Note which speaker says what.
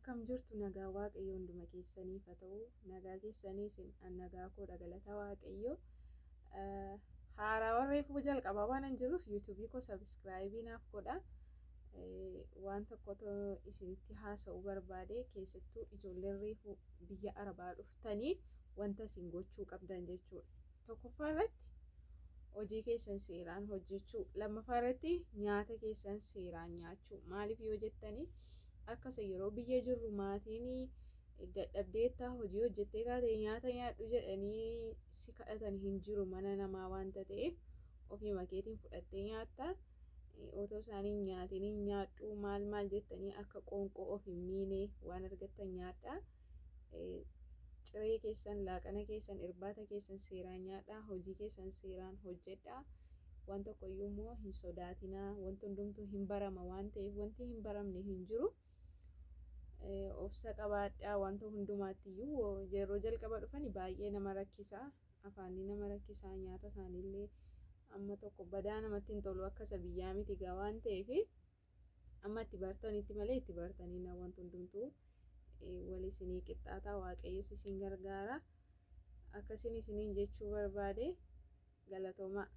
Speaker 1: Akkam jirtu nagaa waaqayyo hunduma keessaniif haa ta'u nagaa keessaniis nagaa koodha galata waaqayyo. Haaraa warreefuu jalqabaa waan hin jiruuf yuutuubii koo sabiskiraayibii naaf godha. Waan tokkotu isinitti haasa'uu barbaade keessattuu ijoolleen reefuu biyya arabaa dhuftanii wanta isin gochuu qabdan jechuudha. Tokkoffaa irratti hojii keessan seeraan hojjechuu, lammaffaa irratti nyaata keessan seeraan nyaachuu. Maaliif yoo jettanii akkasa yeroo biyya jirru maatiin dadhabdeetta hojii hojjettee kaatee nyaata nyaadhu jedhanii si kadhatan hin jiru mana namaa wanta ta'eef ofii makeetiin fudhattee nyaatta. Otoo isaanii nyaatiin hin nyaadhu maal jettanii akka qoonqoo of hin miine waan argattan nyaadha. Ciree keessan, laaqana keessan, irbaata keessan seeraan nyaadha. Hojii keessan seeraan hojjedha. Waan tokkoyyuu immoo hin sodaatinaa. Wanti hundumtuu hin barama waan ta'eef wanti hin baramne hin jiru. Obsa qabaadhaa wanta hundumaattiyyuu yeroo jalqaba dhufani baay'ee nama rakkisa. Afaanii nama rakkisaa nyaata isaaniillee amma tokko badaa namatti hin tolu akka isa biyyaa miti gaa waan ta'eef amma itti bartanitti malee itti bartanii na wanti hundumtuu wal isinii qixxaataa waaqayyos isin gargaara. Akkasiin isiniin jechuu barbaade galatoomaa.